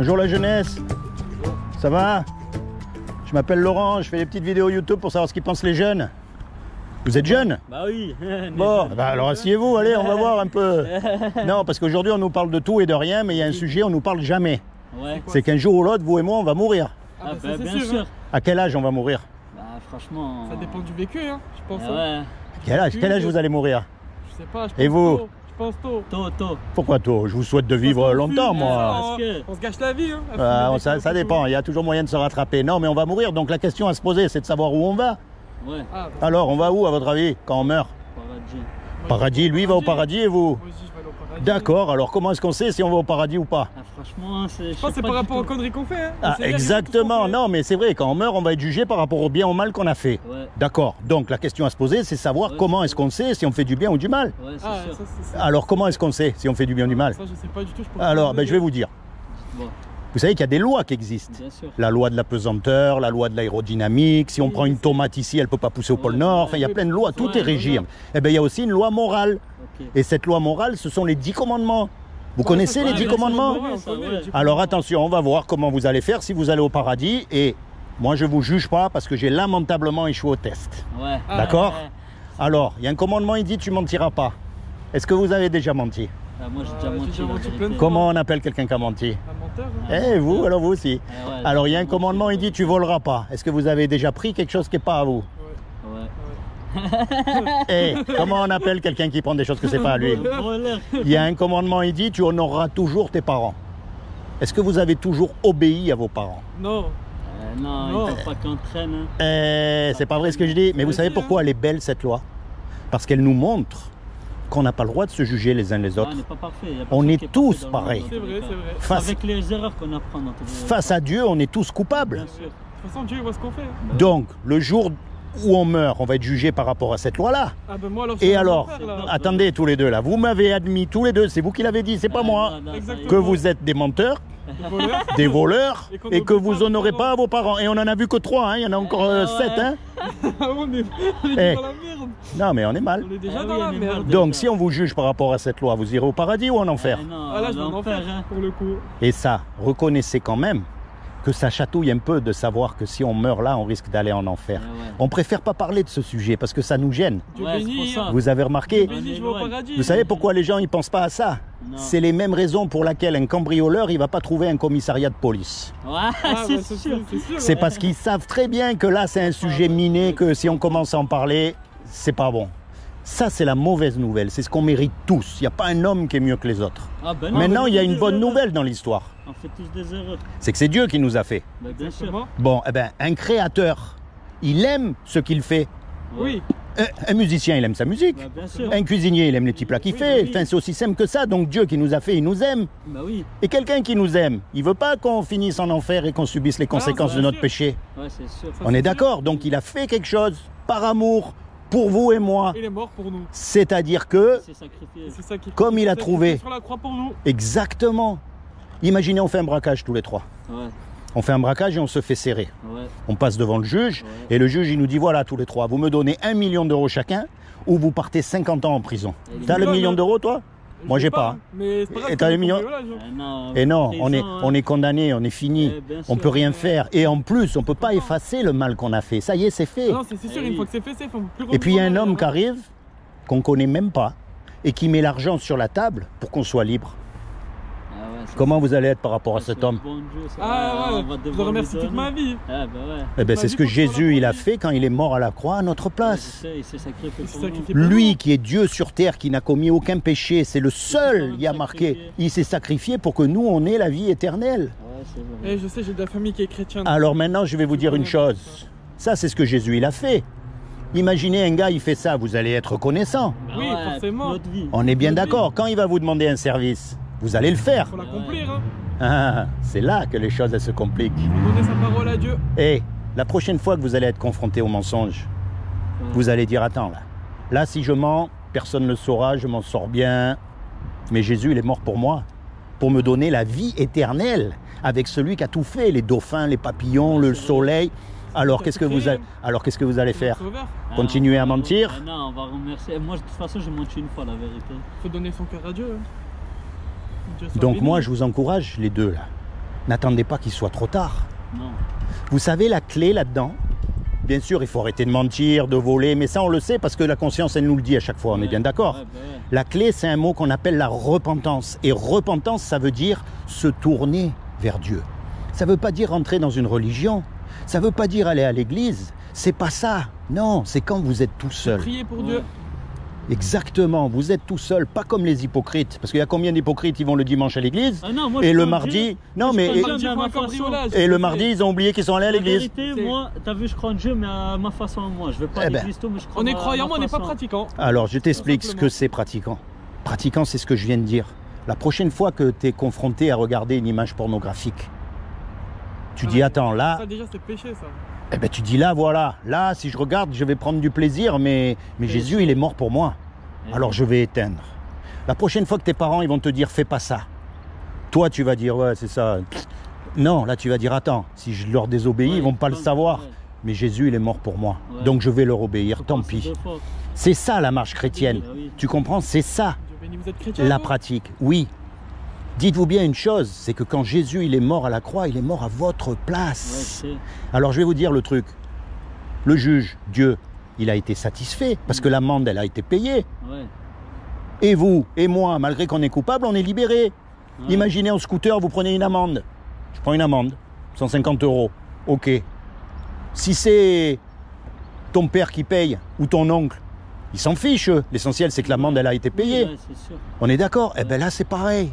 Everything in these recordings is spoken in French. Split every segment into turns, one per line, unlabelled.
Bonjour la jeunesse. Ça va? Je m'appelle Laurent, je fais des petites vidéos YouTube pour savoir ce qu'ils pensent les jeunes. Vous êtes jeunes?
Bah oui.
Bon, bah alors asseyez-vous, allez, on va voir un peu. Non, parce qu'aujourd'hui on nous parle de tout et de rien, mais il y a un sujet, on nous parle jamais.
Ouais.
C'est qu'un jour ou l'autre, vous et moi, on va mourir.
Ah,
bah,
bien
sûr.
sûr.
À quel âge on va mourir?
Bah franchement.
Ça dépend du vécu, hein, je pense.
Ah ouais.
Quel âge vous allez mourir?
Je sais pas, je pense
Et vous?
tôt. Je pense tôt.
Tôt.
Pourquoi tôt? Je vous souhaite de vivre longtemps, moi.
Parce que-
On se gâche la vie. Hein,
Ah, ça dépend, il y a toujours moyen de se rattraper. Non, mais on va mourir, donc la question à se poser, c'est de savoir où on va.
Ouais.
Ah, bah,
Alors, on va où, à votre avis, quand on meurt?
Paradis.
Paradis, lui va au paradis et vous?
Moi aussi, je vais aller au paradis.
D'accord, alors comment est-ce qu'on sait si on va au paradis ou pas?
Ah, franchement, c'est.
Je pense que c'est par rapport aux conneries qu'on fait. Hein.
Ah,
C'est bien
exactement,
ce qu'on fait.
non, mais c'est vrai, quand on meurt, on va être jugé par rapport au bien ou au mal qu'on a fait.
Ouais.
D'accord, donc la question à se poser, c'est savoir
Ouais,
comment
c'est
est-ce qu'on sait si on fait du bien ou du mal.
Ouais, c'est
Ah,
sûr.
ça, c'est ça.
Alors, comment est-ce qu'on sait si on fait du bien ou du mal?
Ça, je sais pas du tout. Je peux
Alors,
pas
ben, je vais vous dire.
Bon,
Vous savez qu'il y a des lois qui existent.
bien sûr.
La loi de la pesanteur, la loi de l'aérodynamique. Si on
Oui,
prend une
c'est-
tomate ici, elle ne peut pas pousser au pôle
Ouais,
Nord. Enfin, il y a
oui,
plein de lois, tout
ouais,
est régi.
ouais.
Eh bien, il y a aussi une loi morale.
Ok.
Et cette loi morale, ce sont les 10 commandements. Vous
Ouais,
connaissez
ça,
les
ouais,
10
bien
commandements?
sûr, ouais, on
Ça,
connaît,
ouais.
les 10
Alors
commandements.
attention, on va voir comment vous allez faire si vous allez au paradis. Et moi, je ne vous juge pas parce que j'ai lamentablement échoué au test.
Ouais.
Ah,
D'accord?
Ouais.
Alors, il y a un commandement, il dit tu mentiras pas. Est-ce que vous avez déjà menti?
Ah, moi, j'ai
J'ai
déjà menti.
déjà
la
menti
vérité.
plein de fois.
Comment on appelle quelqu'un qui a menti?
Un menteur. Hein.
Eh, vous, alors vous aussi.
Ah, ouais,
Alors, il y a un
j'ai
commandement, il
menti.
dit tu voleras pas. Est-ce que vous avez déjà pris quelque chose qui n'est pas à vous?
Ouais.
Ouais.
Eh, comment on appelle quelqu'un qui prend des choses que c'est pas à lui?
Voleur.
Il y a un commandement, il dit tu honoreras toujours tes parents. Est-ce que vous avez toujours obéi à vos parents?
Non.
Non,
Non.
il faut pas qu'on traîne. Hein.
C'est pas vrai ce que je dis. Mais vous
Vas-y,
savez
hein.
pourquoi elle est belle cette loi? Parce qu'elle nous montre qu'on n'a pas le droit de se juger les uns les
Ah,
autres.
on n'est pas parfait. Y a
On
personne
est
qui
tous
parfait dans le
pareils.
monde,
C'est
dans tous
vrai,
les cas.
c'est vrai.
Face,
Avec les erreurs qu'on apprend dans tous les
face à Dieu, on est tous coupables.
Bien sûr.
De toute façon, Dieu il voit ce qu'on fait. Hein.
Donc, le jour où on meurt, on va être jugé par rapport à cette loi-là.
Ah ben moi alors.
Et
je vais
alors,
faire, là.
attendez tous les deux là, vous m'avez admis tous les deux, c'est vous qui l'avez dit, c'est pas
Ah,
moi,
non, non, ça y est.
Exactement.
que vous êtes des menteurs,
Le voleur.
des voleurs,
Et qu'on
et que
n'obéit pas
vous
à nos
honorez
parents.
pas à vos parents. Et on en a vu que 3, hein, il y en a encore
Ah,
7.
ouais.
Hein.
Ah, on est
Eh.
dans la merde.
Non, mais on est mal.
On est déjà
Ah
dans
oui,
la
on est
merde.
mal.
Donc, si on vous juge par rapport à cette loi, vous irez au paradis ou en enfer?
Ah, non,
Ah là, je vais en
l'enfer,
enfer
hein.
pour le coup.
Et ça, reconnaissez quand même que ça chatouille un peu de savoir que si on meurt là, on risque d'aller en enfer.
Ah ouais.
On préfère pas parler de ce sujet parce que ça nous gêne.
Dieu
Ouais, c'est
béni.
pour ça.
Vous avez remarqué?
Dieu béni, je vais au paradis.
Vous savez pourquoi les gens ils pensent pas à ça?
Non.
C'est les mêmes raisons pour lesquelles un cambrioleur il va pas trouver un commissariat de police.
Ouais,
Ah,
c'est
bah,
sûr.
c'est sûr.
C'est
ouais.
parce qu'ils savent très bien que là c'est un sujet miné, que si on commence à en parler, c'est pas bon. Ça c'est la mauvaise nouvelle, c'est ce qu'on mérite tous. Il n'y a pas un homme qui est mieux que les autres.
Ah, ben non,
Maintenant
mais
il y a
on fait
une
des
bonne
erreurs.
nouvelle dans l'histoire.
On fait tous des erreurs.
C'est que c'est Dieu qui nous a fait.
Bah, bien sûr.
Exactement.
Bon, eh ben, un créateur, il aime ce qu'il fait.
Oui.
Un musicien, il aime sa musique.
Bah, bien sûr.
Un cuisinier, il aime les petits plats qu'il
Oui,
fait.
bah oui.
Enfin, c'est aussi simple que ça. Donc Dieu qui nous a fait, il nous aime.
Bah oui.
Et quelqu'un qui nous aime, il veut pas qu'on finisse en enfer et qu'on subisse les conséquences
c'est
de notre
sûr.
péché.
Ouais, c'est sûr.
Ça,
On
c'est
est d'accord.
sûr.
Donc il a fait quelque chose par amour pour vous et moi.
Il est mort pour nous.
C'est-à-dire que,
C'est sacrifié.
Et c'est ça qui.
Comme il a
c'est ça qui
trouvé.
est sur la croix pour nous.
exactement. Imaginez, on fait un braquage tous les trois.
Ouais,
On fait un braquage et on se fait serrer.
ouais.
On passe devant le juge
Ouais.
et le juge il nous dit voilà tous les trois, vous me donnez 1 million d'euros chacun ou vous partez 50 ans en prison.
Et
T'as le
donne,
million
hein.
d'euros toi? Moi,
Je
j'ai
sais
pas.
Mais c'est pas grave.
Et t'as
c'est
les millions
cambriolage, hein.
Ah, non,
Et non,
prison,
on est condamné, on est fini.
Eh, bien
On
sûr.
peut rien faire. Et en plus, on peut pas effacer le mal qu'on a fait. Ça y est, c'est fait.
Ah non, c'est sûr,
Eh
une
oui.
fois que c'est fait, c'est fait. Faut plus
Et puis il y a un
revenir en
homme qui
arrière,
arrive, qu'on connaît même pas, et qui met l'argent sur la table pour qu'on soit libre.
Ah ouais, ça,
Comment vous allez être par rapport à
c'est
cet
un
homme?
bon Dieu, ça.
Ah
on
ouais,
va
je
devoir
le
lui
remercie toute
donner.
ma vie.
Ah bah ouais.
Eh ben,
Ma
c'est
vie
ce que
pour toi,
Jésus il a
la
fait quand il est mort à la croix à notre
Je
place.
sais, il s'est sacrifié
Il s'est
pour nous.
sacrifié pour
Lui
nous.
qui est Dieu sur terre, qui n'a commis aucun péché, c'est le seul, il y a marqué,
sacrifié.
il s'est sacrifié pour que nous on ait la vie éternelle.
Ouais, c'est vrai.
Eh, je sais, j'ai de la famille qui est chrétienne.
Alors maintenant, je vais vous dire une chose. Ça, c'est ce que Jésus il a fait. Imaginez un gars, il fait ça, vous allez être reconnaissant.
Bah
Oui,
ouais,
forcément.
notre vie.
On est bien
Oui.
d'accord. Quand il va vous demander un service, vous allez le faire.
Faut l'accomplir, hein.
Ah, c'est là que les choses elles se compliquent.
Faut donner sa parole à Dieu.
Et la prochaine fois que vous allez être confronté au mensonge,
Ouais.
vous allez dire attends là si je mens, personne ne le saura, je m'en sors bien. Mais Jésus il est mort pour moi, pour me donner la vie éternelle avec celui qui a tout fait, les dauphins, les papillons, le soleil. Alors qu'est-ce que vous allez faire?
Sauveur.
Ah,
Continuer à
on va-
mentir?
Ah non, on va remercier. Moi, de toute façon, j'ai menti une fois, la vérité.
Faut donner son cœur à Dieu. Hein. Dieu soit
Donc
béni.
moi je vous encourage les deux là. N'attendez pas qu'il soit trop tard.
Non.
Vous savez la clé là-dedans? Bien sûr, il faut arrêter de mentir, de voler, mais ça on le sait parce que la conscience, elle nous le dit à chaque fois, on est bien d'accord.
Ouais, bah ouais.
La clé, c'est un mot qu'on appelle la repentance. Et repentance, ça veut dire se tourner vers Dieu. Ça ne veut pas dire rentrer dans une religion. Ça ne veut pas dire aller à l'église. C'est pas ça. Non, c'est quand vous êtes tout seul.
Priez pour
Ouais.
Dieu.
Exactement, vous êtes tout seul, pas comme les hypocrites. Parce qu'il y a combien d'hypocrites ils vont le dimanche à l'église?
Ah non, moi,
Et
je
le
crois en
mardi,
Dieu.
non
Je
mais
crois
et,
en Dieu, mais à ma façon.
cambriolage.
et le mardi ils ont oublié qu'ils sont allés à
La
l'église.
vérité,
C'est-
moi, t'as vu, je crois en Dieu, mais à ma façon, moi. Je vais pas à
Eh ben.
l'église, tout, mais je crois
On est
à
croyant,
ma
mais on n'est pas
façon.
pratiquant.
Alors je t'explique ce
simplement.
que c'est pratiquant. Pratiquant, c'est ce que je viens de dire. La prochaine fois que tu es confronté à regarder une image pornographique, tu dis attends là,
Ça déjà c'est péché ça.
eh ben, tu dis là voilà, là si je regarde je vais prendre du plaisir mais Jésus il est mort pour moi.
Eh
Alors je vais éteindre. La prochaine fois que tes parents ils vont te dire fais pas ça. Toi tu vas dire ouais c'est ça. Non, là tu vas dire attends, si je leur désobéis,
Ouais,
ils vont pas le
donc,
savoir.
ouais.
Mais Jésus il est mort pour moi.
Ouais.
Donc je vais leur obéir,
Faut
tant
penser
pis.
deux fois.
C'est ça la marche chrétienne.
Ah oui.
Tu comprends? C'est ça
Dieu béni, vous êtes chrétien.
la
vous
pratique. Oui. Dites-vous bien une chose, c'est que quand Jésus il est mort à la croix, il est mort à votre
Ouais,
place.
je sais.
Alors je vais vous dire le truc. Le juge, Dieu, il a été satisfait parce que l'amende elle a été payée.
Ouais.
Et vous et moi, malgré qu'on est coupable, on est libérés.
Ouais.
Imaginez en scooter, vous prenez une amende. Je prends une amende, 150 €. Ok. Si c'est ton père qui paye ou ton oncle, ils s'en fichent. Eux. L'essentiel, c'est que l'amende, elle a été payée.
Ouais, c'est sûr.
On est d'accord? Eh bien là, c'est pareil.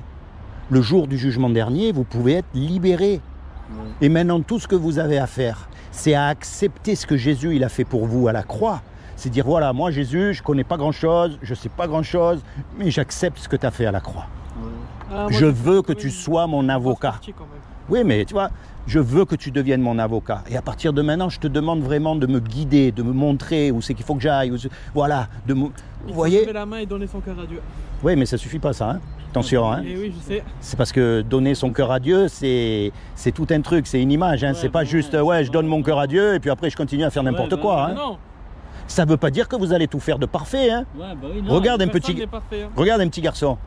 Le jour du jugement dernier, vous pouvez être libéré.
Ouais.
Et maintenant, tout ce que vous avez à faire, c'est à accepter ce que Jésus il a fait pour vous à la croix. C'est dire, voilà, moi Jésus, je ne connais pas grand-chose, je ne sais pas grand-chose, mais j'accepte ce que tu as fait à la croix.
Ouais.
Ah, moi,
Je
je
veux que
quand
tu
même
sois mon
une
avocat.
partie quand même.
Oui, mais tu vois, je veux que tu deviennes mon avocat. Et à partir de maintenant, je te demande vraiment de me guider, de me montrer où c'est qu'il faut que j'aille. Voilà,
Il
vous
faut
voyez?
lever la main et donner son cœur à Dieu.
Oui, mais ça suffit pas ça, hein. Attention, hein.
Et oui, je sais.
C'est parce que donner son cœur à Dieu, c'est tout un truc, c'est une image. Hein.
Ouais,
c'est pas
ouais,
juste,
ouais,
ouais,
c'est
je donne
vrai,
mon
ouais.
cœur à Dieu et puis après je continue à faire n'importe
Ouais,
quoi.
bah,
Hein.
Non.
Ça veut pas dire que vous allez tout faire de parfait. Hein.
Ouais, bah oui, non.
Regarde un
Personne
petit,
n'est parfait. Hein.
regarde un petit garçon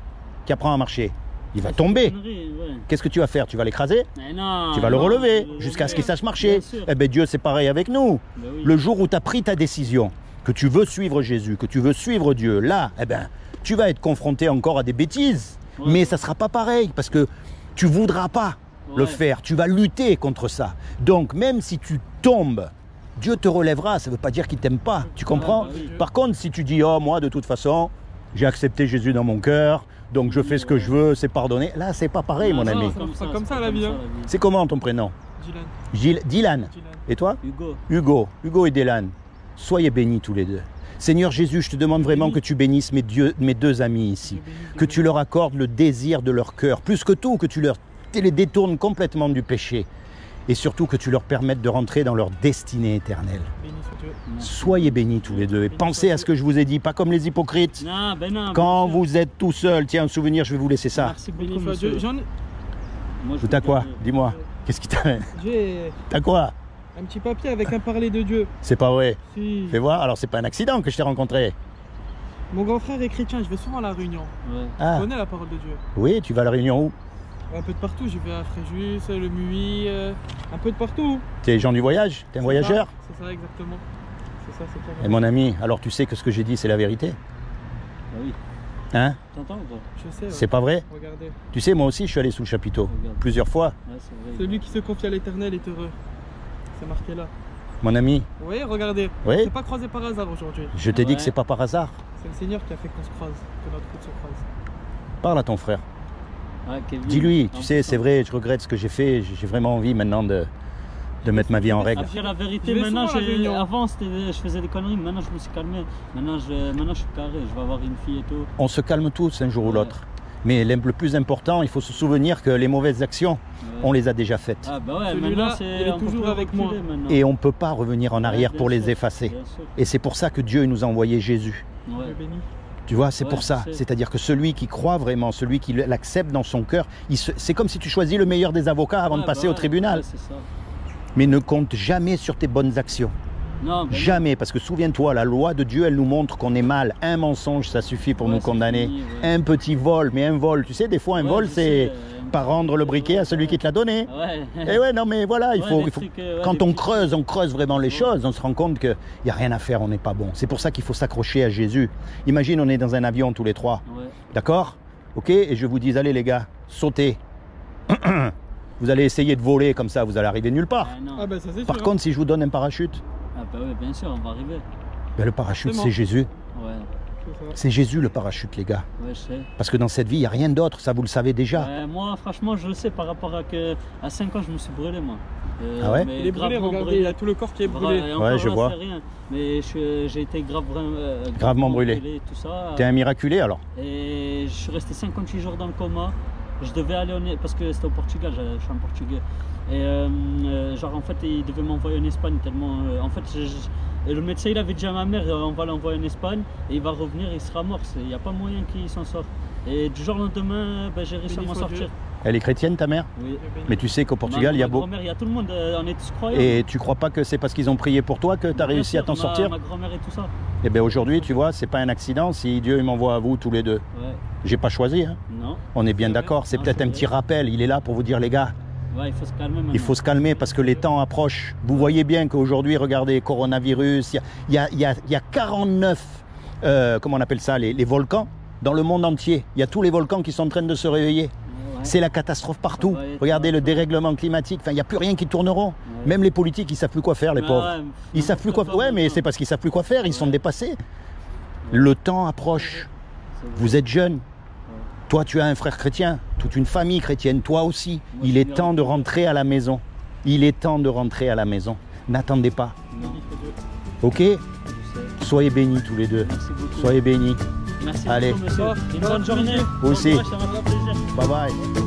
qui apprend à marcher. Il va
C'est
tomber.
une connerie, ouais.
Qu'est-ce que tu vas faire? Tu vas l'écraser?
Mais non,
Tu vas le
non,
relever
je-
jusqu'à ce qu'il sache
Bien
marcher.
sûr.
Eh bien Dieu, c'est pareil avec nous.
Bah oui.
Le jour où tu as pris ta décision, que tu veux suivre Jésus, que tu veux suivre Dieu, là, eh ben, tu vas être confronté encore à des bêtises.
Ouais.
Mais ça ne sera pas pareil parce que tu ne voudras pas le
Ouais.
faire. Tu vas lutter contre ça. Donc, même si tu tombes, Dieu te relèvera. Ça ne veut pas dire qu'il ne t'aime pas. Tu comprends?
bah oui.
Par contre, si tu dis, oh, moi, de toute façon, j'ai accepté Jésus dans mon cœur, donc je fais ce que je veux, c'est pardonné. Là, c'est pas pareil, mon
Non,
ami.
c'est comme ça, la vie, hein.
C'est comment ton prénom?
Dylan.
Dylan.
Dylan.
Et toi?
Hugo.
Hugo et Dylan, soyez bénis tous les deux. Seigneur Jésus, je te demande vraiment que tu bénisses mes deux amis ici,
Dieu béni, Dieu
que
béni.
tu leur accordes le désir de leur cœur, plus que tout, que tu les détournes complètement du péché, et surtout que tu leur permettes de rentrer dans leur destinée éternelle.
Béni soit Dieu.
Soyez bénis tous les deux, et pensez à ce que je vous ai dit, pas comme les hypocrites.
Non, ben non.
Quand
bien sûr.
vous êtes tout seul, tiens, un souvenir, je vais vous laisser ça.
Merci
Béni
beaucoup,
soit Dieu.
monsieur. Moi, je
Ou t'as
vous
quoi?
dis-
Dis-moi, qu'est-ce qui t'a...
J'ai
T'as quoi?
un petit papier avec un parler de Dieu.
C'est pas vrai.
Si.
Fais voir, alors c'est pas un accident que je t'ai rencontré.
Mon grand frère est chrétien, je vais souvent à la Réunion.
Ouais.
Ah,
Je connais la parole de Dieu.
oui, tu vas à la Réunion où?
Un peu de partout, j'y vais à Fréjus, le Muy, un peu de partout.
T'es gens du voyage? T'es un voyageur?
C'est ça, exactement. C'est ça, c'est clair.
Et mon ami, alors tu sais que ce que j'ai dit, c'est la vérité?
Bah oui.
Hein?
T'entends ou pas?
Je sais. Ouais.
C'est pas vrai?
Regardez.
Tu sais, moi aussi, je suis allé sous le chapiteau.
Regarde.
Plusieurs fois.
Ouais, c'est vrai.
Celui qui se confie à l'éternel est heureux. C'est marqué là.
Mon ami,
Vous voyez, regardez.
oui,
C'est pas croisé par hasard aujourd'hui.
je t'ai dit
Ouais.
que c'est pas par hasard.
C'est le Seigneur qui a fait qu'on se croise, que notre route se croise.
Parle à ton frère.
Ouais, Kevin.
Dis-lui, tu
Non,
sais, c'est
ça.
vrai, je regrette ce que j'ai fait. J'ai vraiment envie maintenant de mettre ma vie en règle.
Après la vérité,
Je vais
maintenant,
souvent à la Réunion.
avant je faisais des conneries, maintenant je me suis calmé. Maintenant je suis carré, je vais avoir une fille et tout.
On se calme tous un jour ou
Ouais.
l'autre. Mais le plus important, il faut se souvenir que les mauvaises actions,
Ouais.
on les a déjà faites.
Ah bah ouais,
Celui-là,
maintenant c'est.
il est
on peut
toujours
plus
avec
reculer
moi.
maintenant.
Et on ne peut pas revenir en arrière
Ouais,
pour
bien
les
sûr,
effacer.
bien sûr.
Et c'est pour ça que Dieu nous a envoyé Jésus.
Ouais.
Dieu béni.
Tu vois, c'est
Ouais,
pour ça.
je sais.
C'est-à-dire que celui qui croit vraiment, celui qui l'accepte dans son cœur, c'est comme si tu choisis le meilleur des avocats avant
Ouais,
de passer
bah
au
ouais,
tribunal.
ouais, c'est ça.
Mais ne compte jamais sur tes bonnes actions.
Non, ben
Jamais, parce que souviens-toi, la loi de Dieu, elle nous montre qu'on est mal. Un mensonge, ça suffit pour
Ouais,
nous
c'est
condamner.
fini, ouais.
Un petit vol, mais un vol, tu sais, des fois un
Ouais,
vol,
je
c'est
sais,
pas rendre le briquet à celui qui te l'a donné.
Ouais.
Et ouais, non, mais voilà, il
Ouais,
faut,
des
il faut-
trucs, ouais,
quand
des
on
petits
creuse vraiment les
Ouais.
choses, on se rend compte qu'il n'y a rien à faire, on n'est pas bon. C'est pour ça qu'il faut s'accrocher à Jésus. Imagine, on est dans un avion tous les trois,
Ouais.
d'accord? Ok? Et je vous dis, allez les gars, sautez. Vous allez essayer de voler comme ça, vous allez arriver nulle part.
Ah, non.
Ah bah ça c'est sûr.
Par contre, si je vous donne un parachute,
Ah bah ouais, bien sûr, on va arriver.
ben, le parachute,
Forcément.
c'est Jésus.
Ouais,
C'est ça.
C'est Jésus le parachute, les gars.
ouais, je sais.
Parce que dans cette vie, il n'y a rien d'autre, ça vous le savez déjà.
Moi, franchement, je le sais par rapport à que à 5 ans, je me suis brûlé, moi.
Ah ouais?
mais
Il est brûlé,
gravement
regardez, il a tout le corps qui est brûlé.
Et encore
Ouais, je
là,
vois.
c'est rien. Mais j'ai été
Gravement brûlé.
tout ça.
T'es un miraculé alors?
Et je suis resté 58 jours dans le coma. Je devais aller parce que c'était au Portugal, je suis en portugais. Et genre en fait il devait m'envoyer en Espagne tellement. En fait et le médecin il avait dit à ma mère on va l'envoyer en Espagne et il va revenir, il sera mort. Il n'y a pas moyen qu'il s'en sorte. Et du jour au lendemain, ben, j'ai réussi à
Béni
m'en
soit
sortir.
Dieu.
Elle est chrétienne, ta mère?
Oui.
Mais tu sais qu'au Portugal, il y a
ma
beaucoup.
grand-mère, il y a tout le monde, on est tous croyants.
Et tu crois pas que c'est parce qu'ils ont prié pour toi que tu as
Bien
réussi à
sûr,
t'en sortir?
Ma grand-mère et tout ça.
Et bien aujourd'hui, tu vois, c'est pas un accident si Dieu il m'envoie à vous tous les deux.
Ouais.
J'ai pas choisi, hein.
Non.
On est bien
C'est vrai.
d'accord. C'est
Non,
peut-être
c'est
un
vrai.
petit rappel. Il est là pour vous dire, les gars,
Ouais, il faut se calmer maintenant.
il faut se calmer parce que les temps approchent. Vous voyez bien qu'aujourd'hui, regardez, coronavirus, il y a 49, comment on appelle ça, les volcans dans le monde entier. Il y a tous les volcans qui sont en train de se réveiller.
Ouais.
C'est la catastrophe partout.
Ça va être-
Regardez le dérèglement climatique. Enfin, il n'y a plus rien qui tourneront.
Ouais.
Même les politiques, ils savent plus quoi faire, les
Ah
pauvres.
ouais,
Ils savent plus quoi faire. Ouais, mais c'est parce qu'ils savent plus quoi faire. Ils sont dépassés. Le temps approche. Vous êtes jeune. Toi, tu as un frère chrétien, toute une famille chrétienne, toi aussi.
Moi,
Il
je
est
suis
temps de
miraculeux.
rentrer à la maison. Il est temps de rentrer à la maison. N'attendez pas.
Non,
Ok?
je sais.
Soyez bénis tous les deux.
Merci beaucoup.
Soyez bénis.
Merci
Allez.
beaucoup, monsieur.
Bon,
Une bonne journée.
Vous aussi.
Bon courage, ça m'a fait plaisir.
Bye bye.